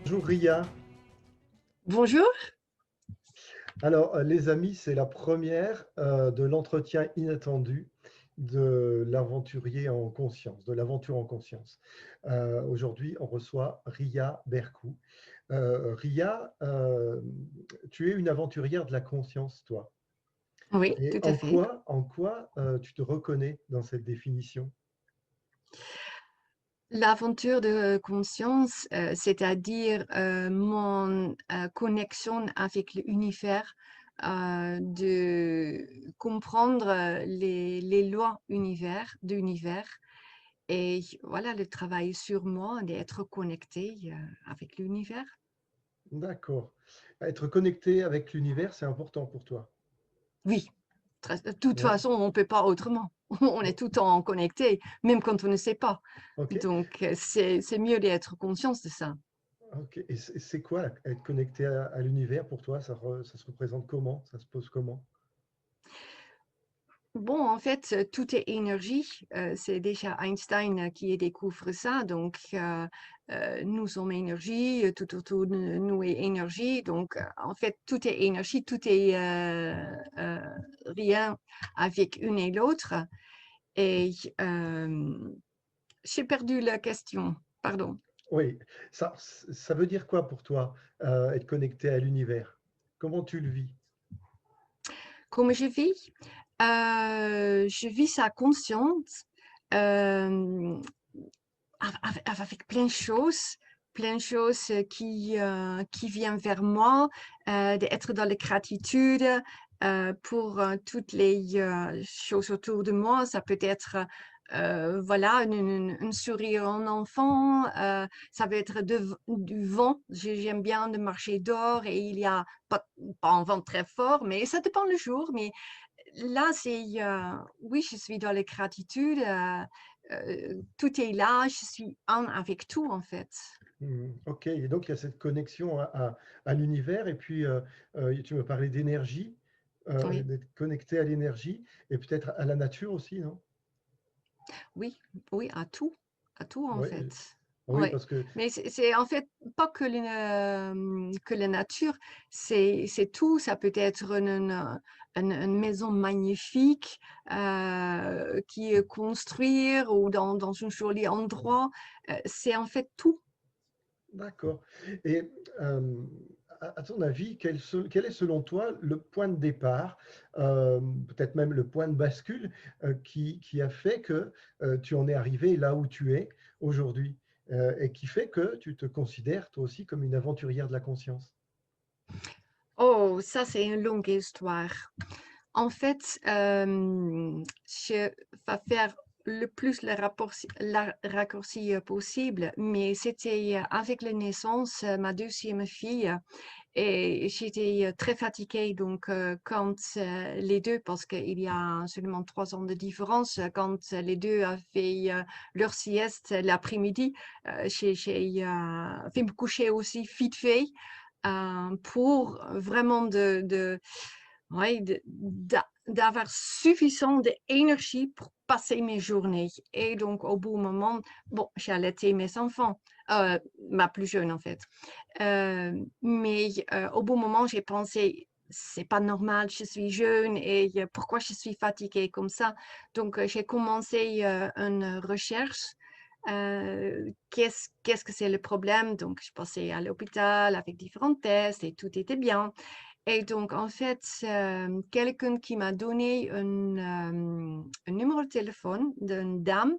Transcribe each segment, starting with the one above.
Bonjour Ria. Bonjour. Alors, les amis, c'est la première de l'entretien inattendu de l'aventurier en conscience, de l'aventure en conscience. Aujourd'hui, on reçoit Ria Berkou. Ria, tu es une aventurière de la conscience, toi. Oui, Et tout à fait. en quoi tu te reconnais dans cette définition? L'aventure de conscience, c'est-à-dire, mon, connexion avec l'univers, de comprendre, les lois d'univers et voilà, le travail sur moi, d'être connecté avec l'univers. D'accord. Être connecté avec l'univers, c'est important pour toi. Oui, de toute Ouais. façon, on ne peut pas autrement. On est O- tout le temps connecté, même quand on ne sait pas. Ok. Donc, c'est mieux d'être conscience de ça. Ok. Et c'est quoi être connecté à l'univers pour toi? Ça se représente comment? Ça se pose comment? Bon, en fait, tout est énergie. C'est déjà Einstein qui découvre ça. Donc, nous sommes énergie, tout autour de nous est énergie. Donc, en fait, tout est énergie, tout est rien avec une et l'autre. Et j'ai perdu la question. Pardon. Oui, ça veut dire quoi pour toi, être connecté à l'univers? Comment tu le vis? Comment je vis ça consciente. euh, avec plein de choses qui viennent vers moi, d'être dans la gratitude pour toutes les choses autour de moi. Ça peut être voilà, un sourire en enfant, ça peut être du vent. J'aime bien de marcher dehors et il y a pas un vent très fort, mais ça dépend le jour. Mais là, oui, je suis dans la gratitude. Tout est là, je suis un avec tout, en fait. OK, et donc il y a cette connexion à l'univers et puis, tu me parlais d'énergie, Oui, d'être connecté à l'énergie et peut-être à la nature aussi, non? oui, oui, à tout, en Oui, fait. oui, Oui, parce que mais c'est en fait pas que la nature, c'est tout. Ça peut être une maison magnifique qui est construire ou dans un joli endroit. C'est en fait tout. d'accord, et à ton avis, quel est selon toi le point de départ, peut-être même le point de bascule, qui a fait que, tu en es arrivé là où tu es aujourd'hui, et qui fait que tu te considères toi aussi comme une aventurière de la conscience? Oh, ça, c'est une longue histoire. En fait, je vais faire le plus le raccourci possible, mais c'était avec la naissance, ma deuxième fille, et j'étais très fatiguée. Donc, quand les deux, parce qu'il y a seulement 3 ans de différence, quand les deux avaient leur sieste l'après-midi, j'ai fait me coucher aussi vite fait pour vraiment ouais, d'avoir suffisamment d'énergie pour passer mes journées. Et donc, au bout moment, bon, j'ai allaité mes enfants, ma plus jeune en fait. Mais au bout moment, j'ai pensé, c'est pas normal, je suis jeune et pourquoi je suis fatiguée comme ça? Donc, j'ai commencé une recherche. Qu'est-ce que c'est le problème? Donc, je passais à l'hôpital avec différents tests et tout était bien. Et donc, en fait, quelqu'un qui m'a donné un numéro de téléphone d'une dame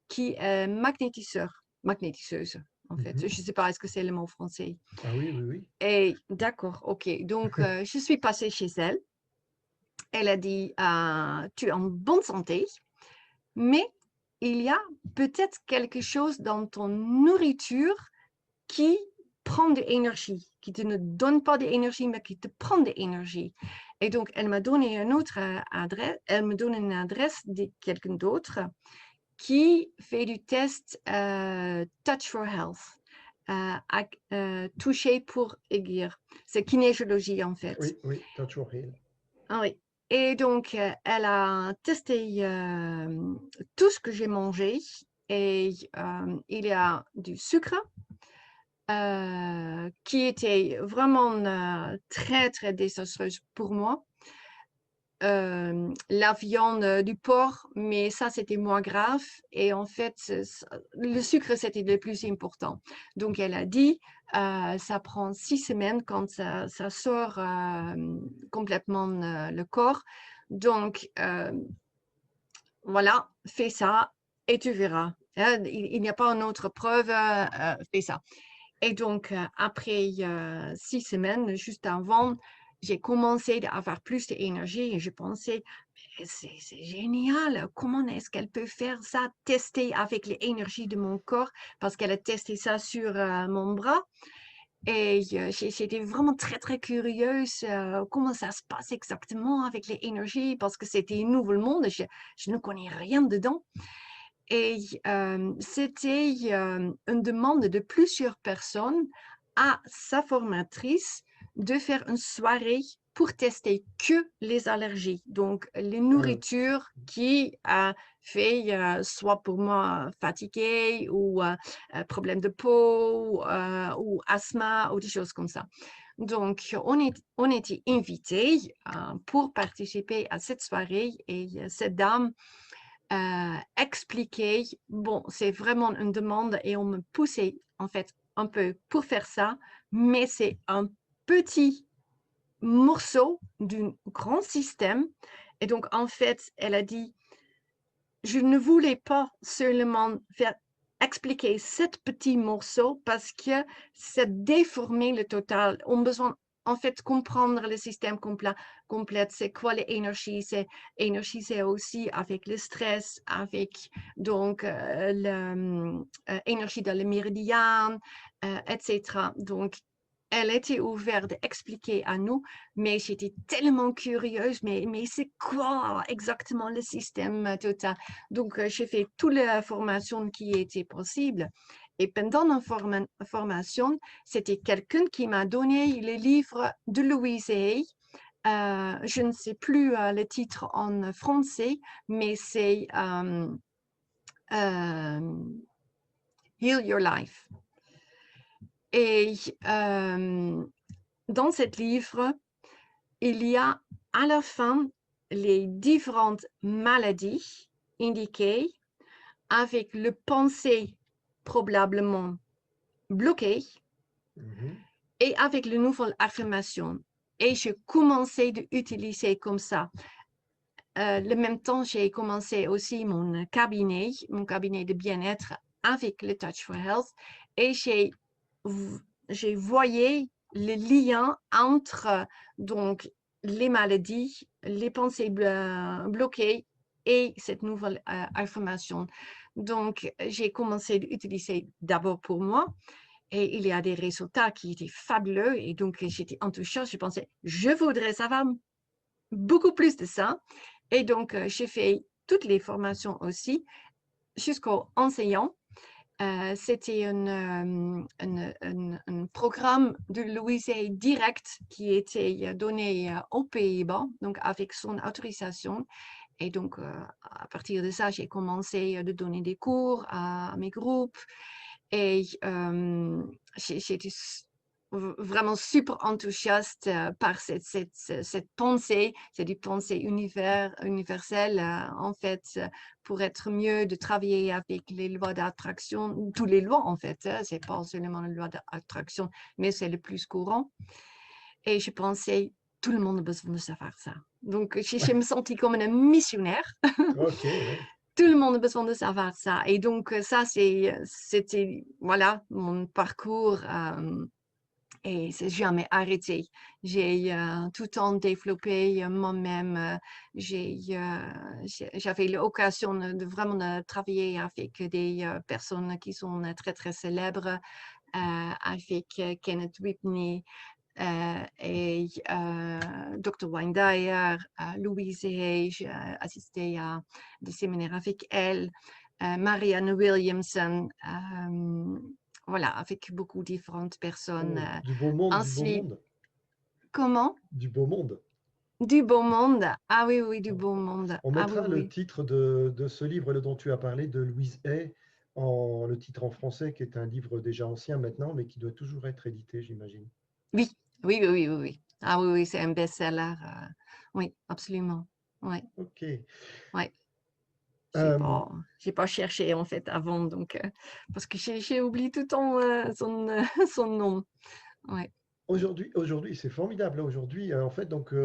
qui est magnétiseuse, en fait. Je Mmh. ne sais pas, est-ce que c'est le mot français? Ah oui, oui, oui. Et d'accord, ok. Donc, je suis passée chez elle. Elle a dit, tu es en bonne santé, mais il y a peut-être quelque chose dans ton nourriture qui prend de l'énergie, qui te ne donne pas d'énergie, mais qui te prend de l'énergie. Et donc, elle m'a donné une autre adresse, elle me donne une adresse de quelqu'un d'autre qui fait du test Touch for Health, toucher pour aiguire. C'est kinésiologie, en fait. Oui, oui, Touch your Heal. Ah oui. Et donc, elle a testé tout ce que j'ai mangé et il y a du sucre, qui était vraiment très, très désastreuse pour moi. La viande du porc, mais ça, c'était moins grave. Et en fait, le sucre, c'était le plus important. Donc, elle a dit, ça prend 6 semaines quand ça sort complètement le corps. Donc, voilà, fais ça et tu verras. Il n'y a pas une autre preuve, fais ça. Et donc, après 6 semaines, juste avant, j'ai commencé à avoir plus d'énergie et je pensais, mais c'est génial, comment est-ce qu'elle peut faire ça, tester avec l'énergie de mon corps, parce qu'elle a testé ça sur mon bras. Et j'étais vraiment très, très curieuse comment ça se passe exactement avec les énergies, parce que c'était un nouveau monde, je ne connais rien dedans. Et c'était une demande de plusieurs personnes à sa formatrice de faire une soirée pour tester que les allergies. Donc, les Ah, nourritures qui a fait soit pour moi fatiguée ou problème de peau ou asthme ou des choses comme ça. Donc, on était invités pour participer à cette soirée et cette dame expliquer, bon, c'est vraiment une demande et on me poussait en fait un peu pour faire ça, mais c'est un petit morceau d'un grand système. Et donc, en fait, elle a dit, je ne voulais pas seulement faire expliquer ce petit morceau parce que ça déformait le total. On a besoin en fait comprendre le système complet, c'est quoi l'énergie, c'est aussi avec le stress, avec donc l'énergie dans le méridien, etc. Donc elle était ouverte d'expliquer à nous, mais j'étais tellement curieuse, mais c'est quoi exactement le système total? Donc, j'ai fait toute la formation qui était possible. Et pendant la formation, c'était quelqu'un qui m'a donné le livre de Louise Hay. Je ne sais plus le titre en français, mais c'est Heal Your Life. Et dans ce livre, il y a à la fin les différentes maladies indiquées avec le pensée probablement bloqué mhm. et avec le nouvelle affirmation. Et je commençais d'utiliser comme ça. Le même temps, j'ai commencé aussi mon cabinet de bien-être avec le Touch for Health et j'ai voyé le lien entre donc les maladies, les pensées bloquées et cette nouvelle affirmation. Donc, j'ai commencé d'utiliser d'abord pour moi et il y a des résultats qui étaient fabuleux et donc j'étais enthousiaste. Je pensais, je voudrais savoir beaucoup plus de ça. Et donc, j'ai fait toutes les formations aussi jusqu'au enseignant. C'était un programme de Louise Hay direct qui était donné aux Pays-Bas, donc avec son autorisation. Et donc, à partir de ça, j'ai commencé à donner des cours à mes groupes. Et j'étais vraiment super enthousiaste par cette pensée, c'est une pensée universelle, en fait, pour être mieux de travailler avec les lois d'attraction, toutes les lois, en fait, c'est pas seulement la loi d'attraction, mais c'est le plus courant. Et je pensais, tout le monde a besoin de savoir ça. Donc, je me sentis comme une missionnaire. Ok, ouais. Tout le monde a besoin de savoir ça. Et donc, ça, c'était, voilà, mon parcours. Et c'est jamais arrêté. J'ai tout le temps développé moi-même. J'avais l'occasion vraiment travailler avec des personnes qui sont très, très célèbres, avec Kenneth Whitney et Dr. Wayne Dyer, Louise Hay. J'ai assisté à des séminaires avec elle, Marianne Williamson. Voilà, avec beaucoup de différentes personnes. Oh, du beau monde, du beau Ensuite, monde, comment? du beau monde. Du beau monde. Ah oui, oui, du On beau monde. on Ah oui, mettra le oui. titre de ce livre dont tu as parlé, de Louise Hay, le titre en français, qui est un livre déjà ancien maintenant, mais qui doit toujours être édité, j'imagine. Oui, oui, oui, oui, oui, oui. Ah oui, oui, c'est un best-seller. Oui, absolument. Oui, OK. oui. Euh, J'ai pas cherché en fait avant, donc parce que j'ai oublié tout le temps son nom. Ouais. Aujourd'hui, c'est formidable. Aujourd'hui, en fait, donc,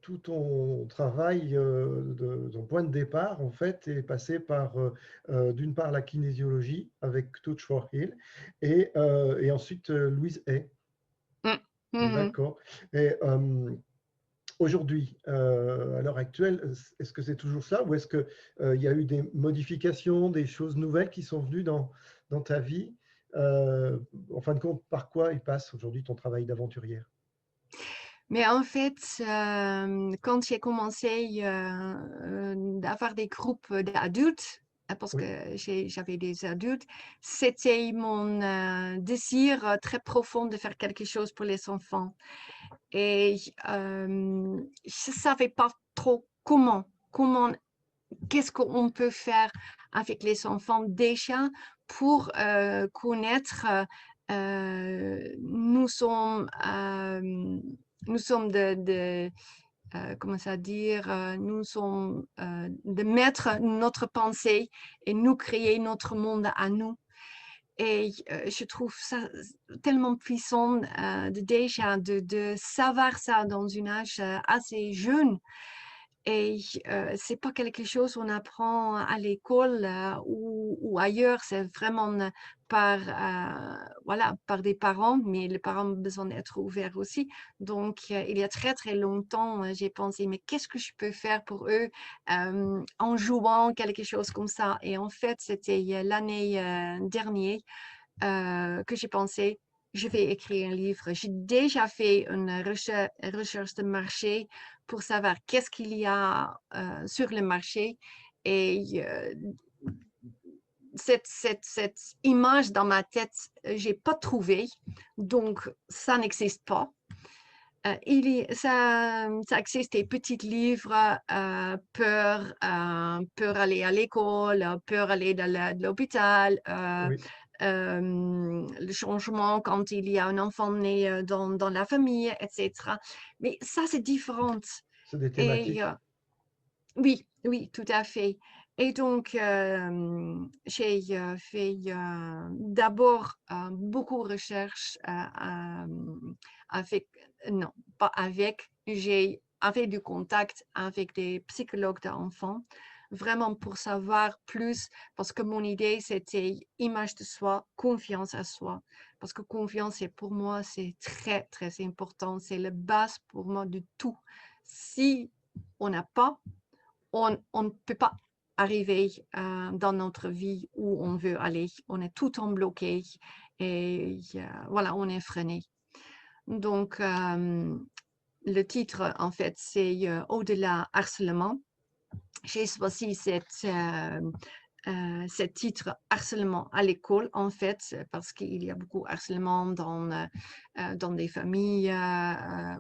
tout ton travail, ton point de départ, en fait, est passé par, d'une part, la kinésiologie avec Touch for Heal et ensuite Louise Hay. Mm. Mhm. D'accord. Et aujourd'hui, à l'heure actuelle, est-ce que c'est toujours ça ou est-ce qu'il y a eu des modifications, des choses nouvelles qui sont venues dans ta vie? En fin de compte, par quoi il passe aujourd'hui ton travail d'aventurière? Mais en fait, quand j'ai commencé d'avoir des groupes d'adultes, parce Oui, que j'avais des adultes, c'était mon désir très profond de faire quelque chose pour les enfants. Et je ne savais pas trop comment, qu'est-ce qu'on peut faire avec les enfants déjà pour connaître. Nous sommes, nous sommes comment ça dire, nous sommes de mettre notre pensée et nous créer notre monde à nous. Et je trouve ça tellement puissant déjà de savoir ça dans un âge assez jeune. Et c'est pas quelque chose qu'on apprend à l'école ou ailleurs, c'est vraiment voilà, par des parents, mais les parents ont besoin d'être ouverts aussi. Donc, il y a très, très longtemps, j'ai pensé: «Mais qu'est-ce que je peux faire pour eux, en jouant?» quelque chose comme ça. Et en fait, c'était l'année dernière que j'ai pensé: «Je vais écrire un livre». J'ai déjà fait une recherche de marché pour savoir qu'est-ce qu'il y a, sur le marché. Et cette image dans ma tête, j'ai pas trouvé, donc ça n'existe pas. Ça existe des petits livres, peur aller à l'école, peur aller de l'hôpital, oui, le changement quand il y a un enfant né dans la famille, etc. Mais ça, c'est différent. c'est des Et thématiques. oui, oui, tout à fait. Et donc, j'ai fait d'abord beaucoup de recherches avec, non, pas avec, j'ai avec du contact avec des psychologues d'enfants, vraiment pour savoir plus, parce que mon idée, c'était image de soi, confiance à soi. Parce que confiance, c'est pour moi, c'est très, très important. C'est la base pour moi de tout. Si on n'a pas, on ne peut pas arriver dans notre vie où on veut aller. On est tout en bloqué et voilà, on est freiné. Donc, le titre, en fait, c'est Au-delà harcèlement. J'ai choisi ce titre harcèlement à l'école, en fait, parce qu'il y a beaucoup de harcèlement dans des familles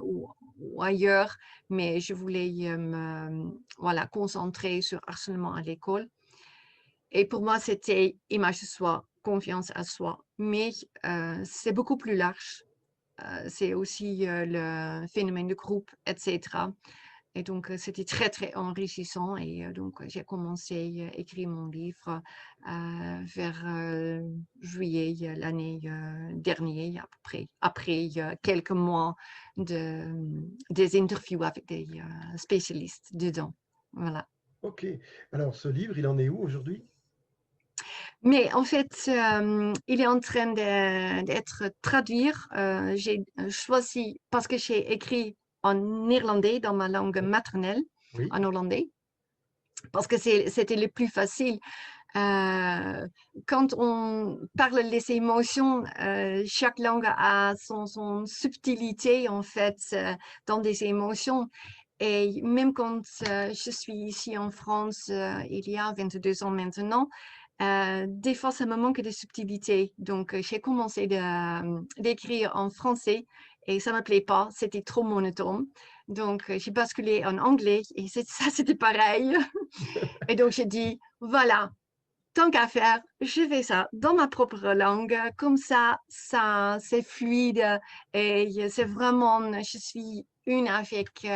ou ailleurs, mais je voulais me voilà, concentrer sur harcèlement à l'école. Et pour moi, c'était image de soi, confiance à soi, mais c'est beaucoup plus large. C'est aussi le phénomène de groupe, etc. Et donc, c'était très, très enrichissant. Et donc, j'ai commencé à écrire mon livre vers juillet l'année dernière, à peu près, après quelques mois des interviews avec des spécialistes dedans. Voilà. OK. Alors, ce livre, il en est où aujourd'hui? Mais en fait, il est en train d'être traduit. J'ai choisi, parce que j'ai écrit en néerlandais, dans ma langue Oui, maternelle, oui, en hollandais, parce que c'était le plus facile. Euh, Quand on parle les émotions, chaque langue a son subtilité, en fait, dans des émotions. Et même quand je suis ici en France, il y a 22 ans maintenant, des fois, ça me manque de subtilité. Donc, j'ai commencé d'écrire en français et ça ne me plaît pas. C'était trop monotone. Donc, j'ai basculé en anglais et ça, c'était pareil. Et donc, j'ai dit, voilà, tant qu'à faire, je fais ça dans ma propre langue. Comme ça c'est fluide et c'est vraiment, je suis une avec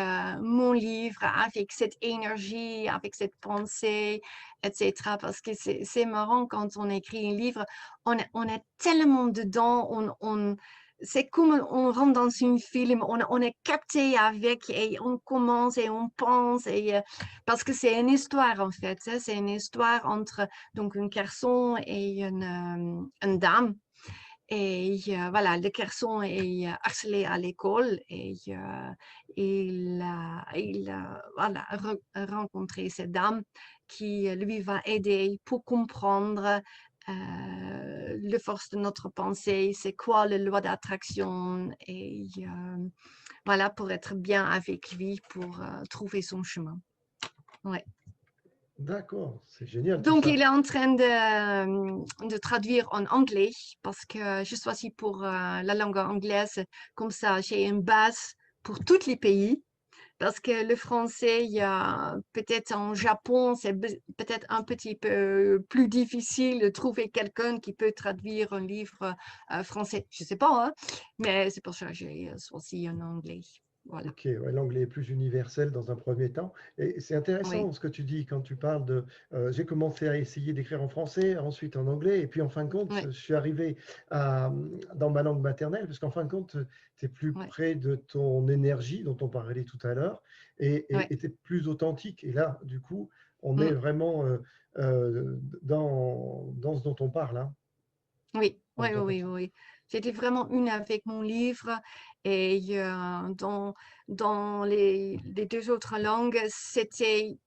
mon livre, avec cette énergie, avec cette pensée, etc. Parce que c'est marrant quand on écrit un livre, on est tellement dedans, c'est comme on rentre dans un film, on est capté avec et on commence et on pense parce que c'est une histoire en fait, hein. C'est une histoire entre donc un garçon et une dame. Et voilà, le garçon est harcelé à l'école et il a voilà, rencontré cette dame qui lui va aider pour comprendre les forces de notre pensée, c'est quoi la loi d'attraction et voilà, pour être bien avec lui, pour trouver son chemin. Ouais. D'accord, c'est génial tout Donc, ça. il est en train de traduire en anglais parce que je choisis pour la langue anglaise. Comme ça, j'ai une base pour tous les pays. Parce que le français, il y a peut-être en Japon, c'est peut-être un petit peu plus difficile de trouver quelqu'un qui peut traduire un livre français. Je ne sais pas, hein, mais c'est pour ça que j'ai choisi en anglais. Voilà. Ok, ouais, l'anglais est plus universel dans un premier temps. Et c'est Oui, intéressant ce que tu dis quand tu parles de j'ai commencé à essayer d'écrire en français, ensuite en anglais, et puis en fin de compte, oui, je suis arrivé dans ma langue maternelle, parce qu'en fin de compte, tu es plus oui, près de ton énergie dont on parlait tout à l'heure, oui. et tu es plus authentique. Et là, du coup, on est Mm. vraiment dans ce dont on parle, hein, Oui, dans oui, ton oui, oui, ressenti. oui. J'étais vraiment une avec mon livre et dans les deux autres langues, c'était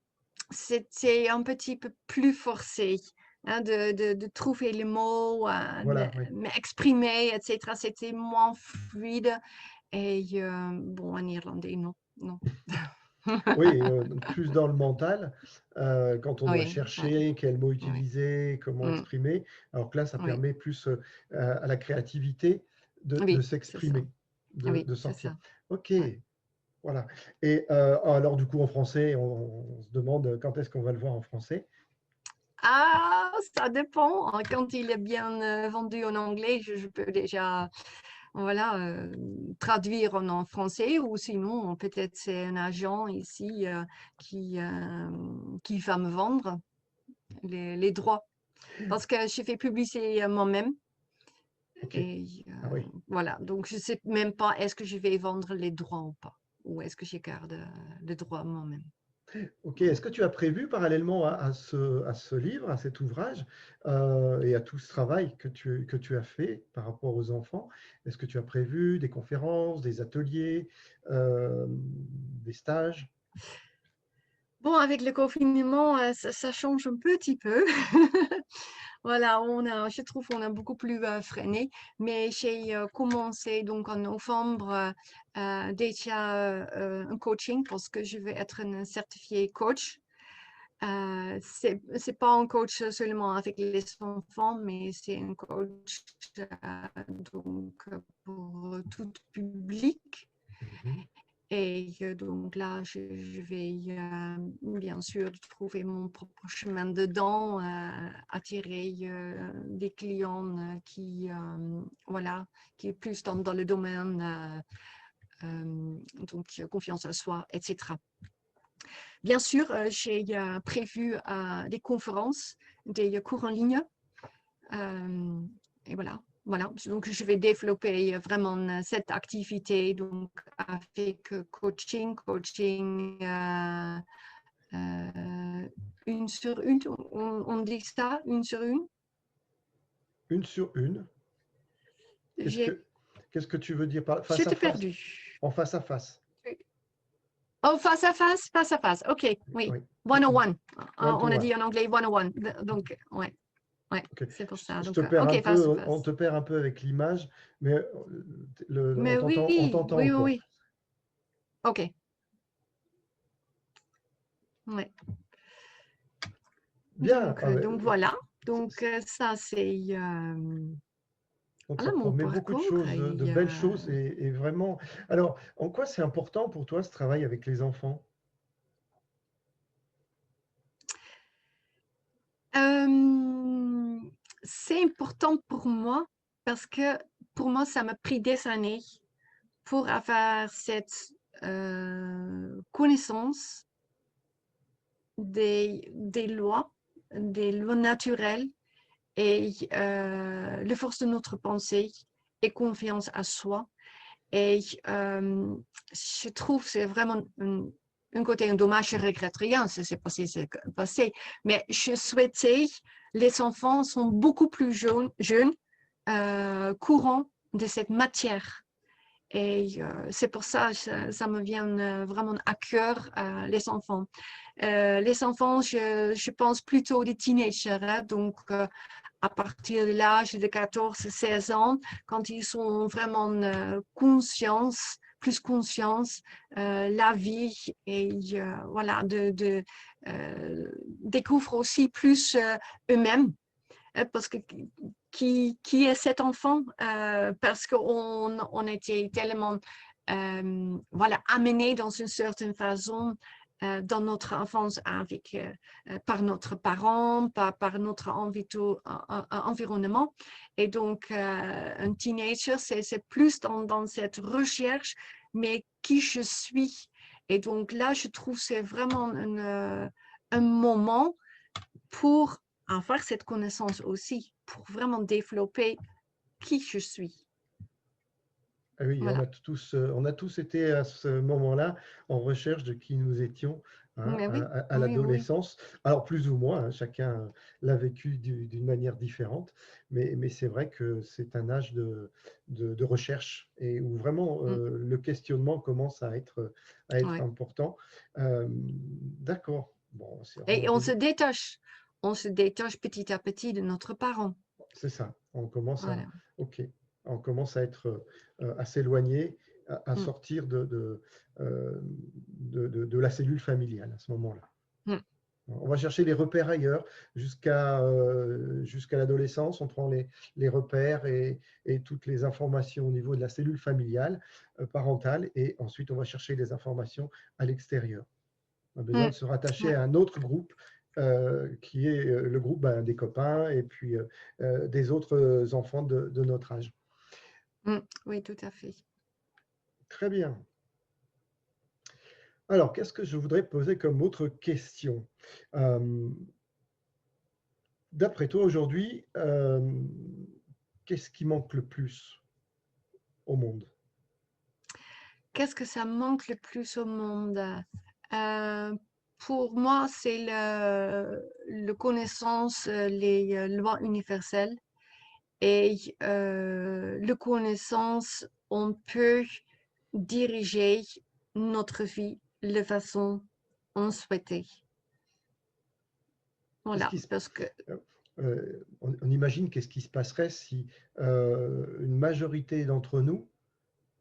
un petit peu plus forcé, hein, de trouver les mots, Voilà, oui. m'exprimer, etc. C'était moins fluide. Et bon, en irlandais, non, non. Oui, plus dans le mental, quand on doit Oui, oui, chercher quel mot oui, utiliser, comment mm, exprimer, alors que là, ça oui, permet plus à la créativité de oui, c'est ça. s'exprimer, Oui, de c'est sortir. ça. Ok, Ouais. voilà. Et alors, du coup, en français, on se demande quand est-ce qu'on va le voir en français. Ah, ça dépend. Quand il est bien vendu en anglais, je peux déjà voilà, traduire en français ou sinon, peut-être c'est un agent ici qui va me vendre les droits. Parce que je fais publicité moi-même Ok, et ah oui. voilà. Donc, je ne sais même pas est-ce que je vais vendre les droits ou pas ou est-ce que je garde le droit moi-même. Ok, Voilà. est-ce que tu as prévu parallèlement à ce livre, à cet ouvrage et à tout ce travail que tu as fait par rapport aux enfants, est-ce que tu as prévu des conférences, des ateliers, des stages? Bon, avec le confinement, ça change un petit peu. Voilà, je trouve qu'on a beaucoup plus freiné, mais j'ai commencé donc en novembre déjà un coaching parce que je vais être un certifié coach. C'est pas un coach seulement avec les enfants, mais c'est un coach euh, donc pour tout public. Mhm. Et donc là, je vais bien sûr trouver mon propre chemin dedans, attirer des clients voilà, qui est plus dans le domaine donc confiance en soi, etc. Bien sûr, j'ai prévu des conférences, des cours en ligne. Et voilà. Voilà, donc je vais développer vraiment cette activité donc avec coaching une sur une, on dit ça, une sur une. Une sur une. Qu'est-ce J'ai, que, qu'est-ce que tu veux dire par je face à t'ai face? perdu. En face à face. Oh, face à face, face à face. OK, oui. Oui. One-on-one. One to On a one. dit en anglais one-on-one. Donc, ouais, ouais, Ok. c'est pour ça. Je Donc, te perds un OK, face à peu, on face. te perd un peu avec l'image, mais Mais on oui, t'entend oui, oui, encore. oui. OK, ouais. Bien. Ah, mais, Donc voilà. c'est- Donc ça, c'est donc ça voilà mon promet beaucoup de parcours. choses, de Et, belles choses et vraiment. Alors, en quoi c'est important pour toi ce travail avec les enfants? C'est important pour moi parce que pour moi, ça m'a pris des années pour avoir cette connaissance des lois naturelles et les forces de notre pensée et confiance à soi. Et je trouve que c'est vraiment un côté un dommage, je regrette rien, c'est passé, c'est passé. Mais je souhaitais, les enfants sont beaucoup plus jeunes courant de cette matière. Et c'est pour ça que ça me vient vraiment à cœur, les enfants. Les enfants, je pense plutôt des teenagers, hein, donc à partir de l'âge de 14-16 ans, quand ils sont vraiment plus conscience, la vie et voilà, découvrent aussi plus eux-mêmes. Parce que qui est cet enfant? Parce qu'on était tellement voilà, amené dans une certaine façon dans notre enfance avec, par notre parent, par notre environnement. Et donc, un teenager, c'est plus dans cette recherche, mais qui je suis. Et donc là, je trouve que c'est vraiment un moment pour avoir cette connaissance aussi, pour vraiment développer qui je suis. Ah oui, Voilà. on a tous été à ce moment-là en recherche de qui nous étions, hein, Mais oui, à oui, oui. l'adolescence. Alors plus ou moins, hein, chacun l'a vécu d'une manière différente, mais c'est vrai que c'est un âge de recherche et où vraiment Mm, le questionnement commence à être ouais. important. D'accord. Bon, Et on se détache petit à petit de notre parent. c'est ça. Voilà. Ok, on commence à être, à s'éloigner, à Mm, sortir de la cellule familiale à ce moment-là. mm, On va chercher les repères ailleurs jusqu'à l'adolescence. On prend les repères et toutes les informations au niveau de la cellule familiale, parentale, et ensuite on va chercher les informations à l'extérieur. On a besoin mm. de se rattacher Ouais. à un autre groupe qui est le groupe des copains et puis des autres enfants de notre âge. Mm. Oui, tout à fait. Très bien. Alors, qu'est-ce que je voudrais poser comme autre question? Euh, D'après toi, aujourd'hui, qu'est-ce qui manque le plus au monde? Qu'est-ce que ça manque le plus au monde? Euh, pour moi, c'est le connaissance, les lois universelles et le connaissance, on peut diriger notre vie de façon on souhaitait. Qu'est-ce Voilà, qui se, parce que on imagine qu'est-ce qui se passerait si une majorité d'entre nous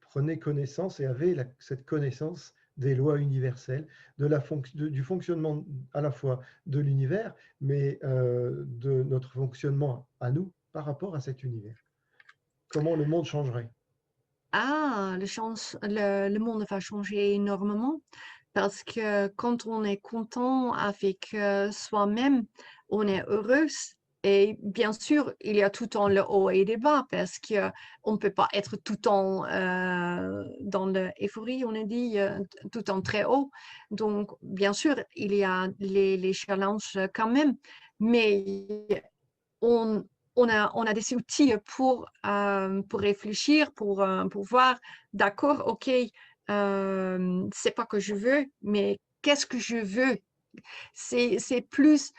prenait connaissance et avait cette connaissance des lois universelles, du fonctionnement à la fois de l'univers, mais de notre fonctionnement à nous par rapport à cet univers. Comment le monde changerait? le monde va changer énormément parce que quand on est content avec soi-même, on est heureuse. Et bien sûr, il y a tout le temps le haut et les bas parce qu'on ne peut pas être tout le temps dans l'euphorie, on a dit, tout le temps très haut. Donc, bien sûr, il y a les challenges quand même, mais on, on a des outils pour réfléchir, pour voir, d'accord, ok, c'est pas que je veux, mais qu'est-ce que je veux? C'est plus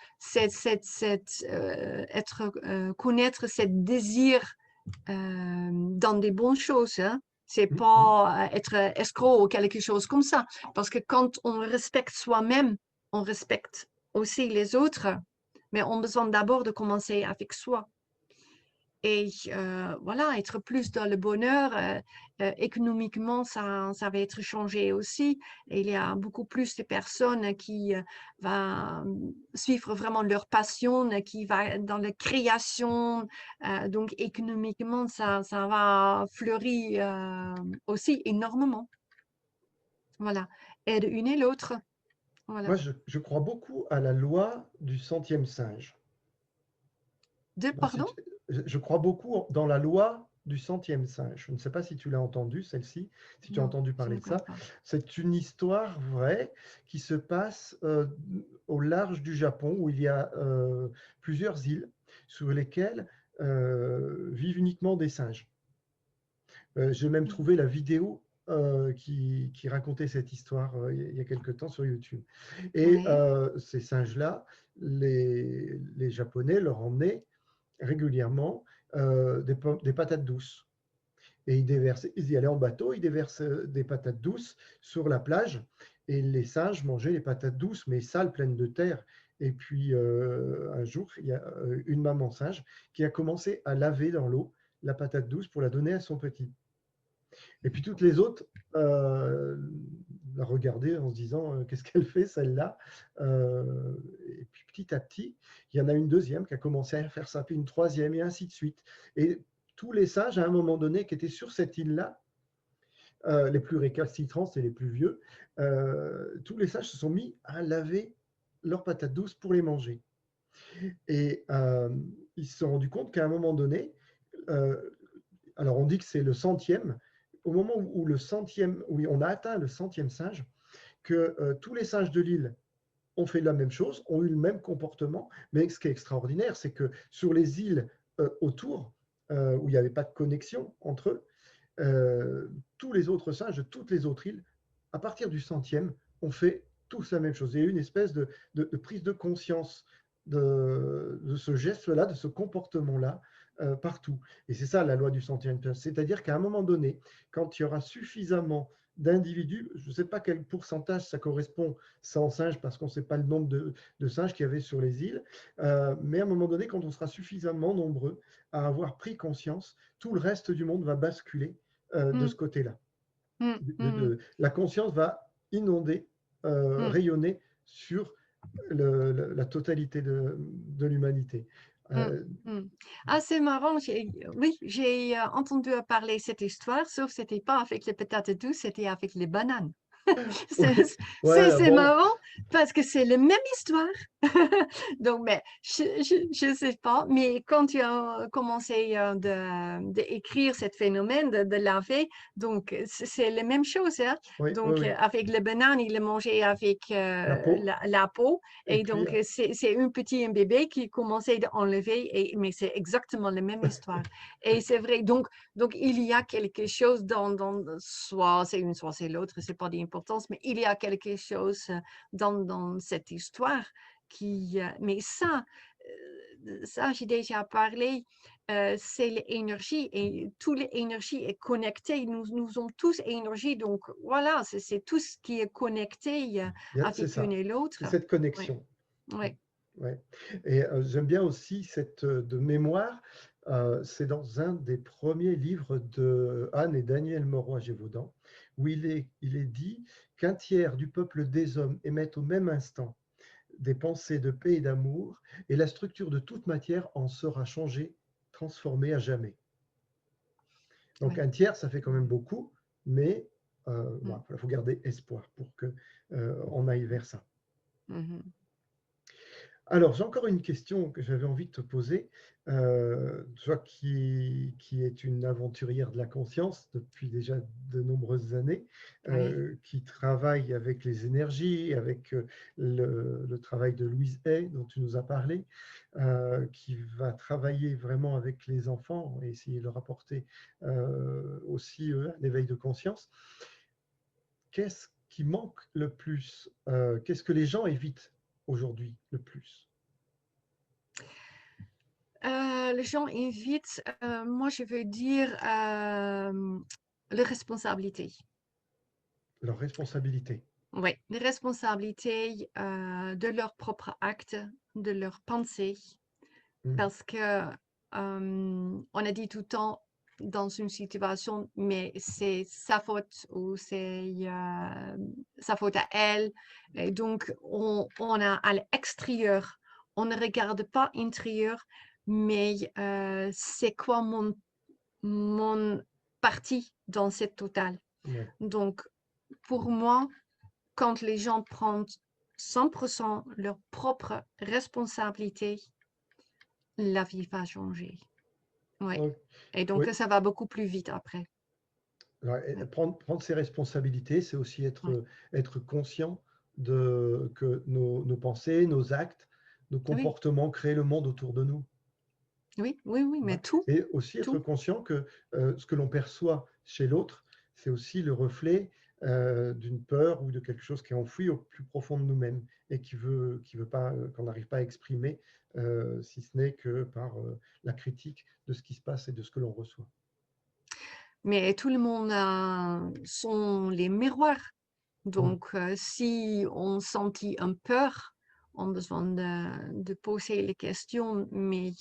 connaître ce désir dans des bonnes choses. Hein. C'est pas être escroc ou quelque chose comme ça. Parce que quand on respecte soi-même, on respecte aussi les autres, mais on a besoin d'abord de commencer avec soi. Et voilà, être plus dans le bonheur, économiquement, ça va être changé aussi. Et il y a beaucoup plus de personnes qui vont suivre vraiment leur passion, qui va dans la création. Donc, économiquement, ça va fleurir aussi énormément. Voilà. Et de une et l'autre. Voilà. Moi, je crois beaucoup à la loi du centième singe. Ben, pardon? je crois beaucoup dans la loi du centième singe. Je ne sais pas si tu l'as entendu, celle-ci, si tu as Non, entendu je parler ne de crois ça. pas. C'est une histoire vraie qui se passe au large du Japon, où il y a plusieurs îles sur lesquelles vivent uniquement des singes. J'ai même Mm. trouvé la vidéo qui racontait cette histoire il y a quelque temps sur YouTube. Et Oui, ces singes-là, les Japonais leur emmenaient régulièrement des patates douces. Et ils y allaient en bateau, ils déversent des patates douces sur la plage. Et les singes mangeaient les patates douces, mais sales, pleines de terre. Et puis un jour, il y a une maman singe qui a commencé à laver dans l'eau la patate douce pour la donner à son petit. Et puis toutes les autres la regardaient en se disant qu'est-ce qu'elle fait celle-là. Et puis petit à petit, il y en a une deuxième qui a commencé à faire ça, puis une troisième et ainsi de suite. Et tous les singes, à un moment donné, qui étaient sur cette île-là, les plus récalcitrants et les plus vieux, tous les singes se sont mis à laver leurs patates douces pour les manger. Et ils se sont rendus compte qu'à un moment donné, euh, alors on dit que c'est le centième, au moment où le centième, où on a atteint le centième singe, que tous les singes de l'île ont fait la même chose, ont eu le même comportement, mais ce qui est extraordinaire, c'est que sur les îles autour, où il n'y avait pas de connexion entre eux, tous les autres singes de toutes les autres îles, à partir du centième, ont fait tous la même chose. Il y a eu une espèce de prise de conscience de ce geste-là, de ce comportement-là, partout. Et c'est ça la loi du centième. C'est-à-dire qu'à un moment donné, quand il y aura suffisamment d'individus, je ne sais pas quel pourcentage ça correspond 100 singes, parce qu'on ne sait pas le nombre de singes qu'il y avait sur les îles, mais à un moment donné, quand on sera suffisamment nombreux à avoir pris conscience, tout le reste du monde va basculer de mm, ce côté-là. mm, mm, La conscience va inonder, mm, rayonner sur la totalité de l'humanité. mm, Euh, mm. Ah, c'est marrant. Oui, j'ai entendu parler de cette histoire, sauf que ce n'était pas avec les patates douces, c'était avec les bananes. C'est ouais, ouais, c'est bon, marrant parce que c'est la même histoire. Donc, mais je sais pas. Mais quand tu as commencé d'écrire ce phénomène de laver, donc c'est la même chose. Hein? oui, oui, Donc, oui, avec le banane, il le mangeait avec la peau, la peau. et Et puis, donc, c'est un bébé qui commençait à enlever. Mais c'est exactement la même histoire. Et c'est vrai. Donc, il y a quelque chose soit c'est une, soit c'est l'autre, c'est pas d'importance, mais il y a quelque chose dans cette histoire mais ça, j'ai déjà parlé, c'est l'énergie et toute l'énergie est connectée. Nous sommes tous énergie, donc voilà, c'est tout ce qui est connecté c'est avec l'une ça, et c'est l'autre. cette Oui, connexion. oui, Ouais. Et j'aime bien aussi cette de mémoire. C'est dans un des premiers livres de Anne et Daniel Moreau à Gévaudan, où il est dit qu'un tiers du peuple des hommes émettent au même instant des pensées de paix et d'amour, et la structure de toute matière en sera changée, transformée à jamais. Donc oui. un tiers, ça fait quand même beaucoup, mais Mm, voilà, il faut garder espoir pour que on aille vers ça. mhm. Alors, j'ai encore une question que j'avais envie de te poser. Toi qui es une aventurière de la conscience depuis déjà de nombreuses années, Oui. qui travaille avec les énergies, avec le travail de Louise Hay dont tu nous as parlé, qui va travailler vraiment avec les enfants et essayer de leur apporter aussi un éveil de conscience. Qu'est-ce qui manque le plus? Qu'est-ce que les gens évitent aujourd'hui le plus? Les gens invitent, moi je veux dire, les responsabilités. Leur responsabilité. Oui, les responsabilités de leurs propres actes, de leurs pensées, Mm. parce que on a dit tout le temps dans une situation, mais c'est sa faute ou c'est sa faute à elle. Et donc, on a à l'extérieur, on ne regarde pas intérieur, mais c'est quoi mon parti dans cette totale. Ouais. Donc, pour moi, quand les gens prennent 100% leur propre responsabilité, la vie va changer. Oui. Oui, Et donc, oui. ça va beaucoup plus vite après. Ouais, et Ouais, prendre ses responsabilités, c'est aussi ouais. être conscient que nos pensées, nos actes, nos Oui, comportements créent le monde autour de nous. oui, oui, oui, mais Voilà. tout, Et aussi être tout. conscient que ce que l'on perçoit chez l'autre, c'est aussi le reflet d'une peur ou de quelque chose qui est enfoui au plus profond de nous-mêmes et qui veut pas, qu'on n'arrive pas à exprimer, si ce n'est que par la critique de ce qui se passe et de ce que l'on reçoit. Mais tout le monde sont les miroirs. Mm. Donc, si on sentit un peur, on a besoin de poser les questions, mais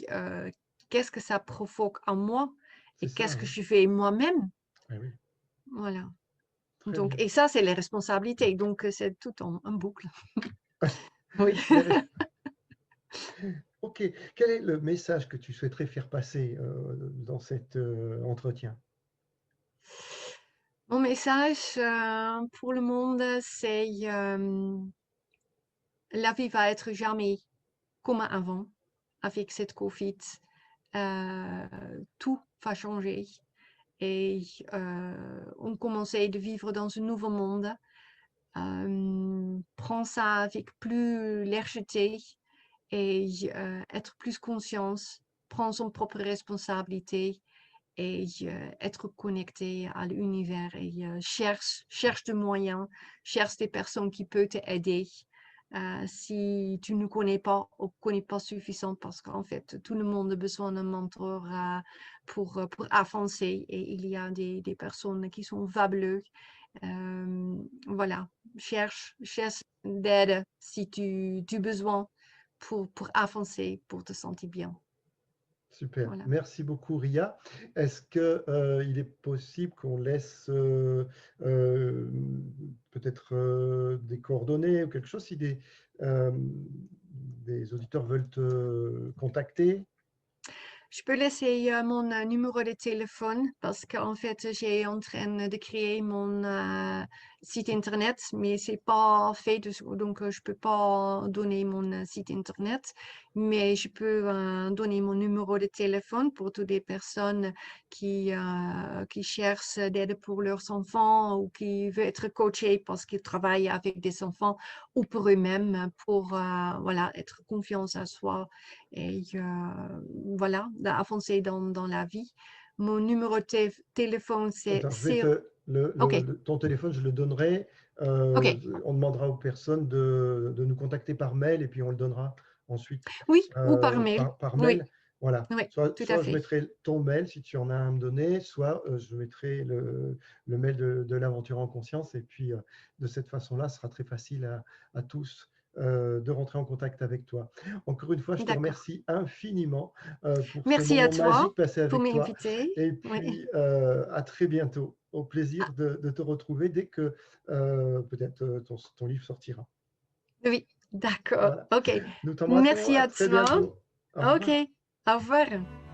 qu'est-ce que ça provoque en moi C'est et qu'est-ce ça, que oui. je fais moi-même? Eh oui, Voilà. très Donc, bien. et ça, c'est les responsabilités. Donc, c'est tout en boucle. Oui. Les res- Ok, quel est le message que tu souhaiterais faire passer dans cet entretien? Mon message pour le monde, c'est la vie va être jamais comme avant avec cette Covid. Tout va changer et on commençait de vivre dans un nouveau monde. Prends ça avec plus légèreté et être plus conscience, prendre son propre responsabilité et être connecté à l'univers et cherche des moyens, cherche des personnes qui peuvent t'aider. Si tu ne connais pas ou connais pas suffisant, parce qu'en fait, tout le monde a besoin d'un mentor pour avancer et il y a des personnes qui sont fabuleuses. Voilà, cherche d'aide si tu as besoin pour avancer, pour te sentir bien. Super, Voilà. merci beaucoup Ria. Est-ce que il est possible qu'on laisse euh, peut-être des coordonnées ou quelque chose si euh, des auditeurs veulent te contacter? Je peux laisser mon numéro de téléphone parce qu'en fait, j'ai en train de créer mon site internet, mais c'est pas fait, donc je peux pas donner mon site internet, mais je peux donner mon numéro de téléphone pour toutes les personnes qui cherchent d'aide pour leurs enfants ou qui veulent être coachés parce qu'ils travaillent avec des enfants ou pour eux-mêmes pour voilà, être confiance à soi et voilà, d'avancer dans la vie. Mon numéro de téléphone, c'est Attends, je vais 0. OK, ton téléphone, je le donnerai. OK. On demandera aux personnes de nous contacter par mail et puis on le donnera ensuite Oui, ou par mail. par Oui, mail. Voilà. oui, tout à Soit je fait. mettrai ton mail si tu en as un à me donner, soit je mettrai le mail de l'aventure en conscience. Et puis de cette façon-là, ce sera très facile à tous de rentrer en contact avec toi. Encore une fois, je te D'accord. remercie infiniment pour ce Merci à moment toi magique passé pour avec toi. m'inviter. Et Oui. puis, à très bientôt. Au Ah, plaisir de te retrouver dès que peut-être ton livre sortira. oui, d'accord. Voilà. OK. Nous t'embrassons. Merci À à très toi. bientôt. Au OK. revoir. Au revoir.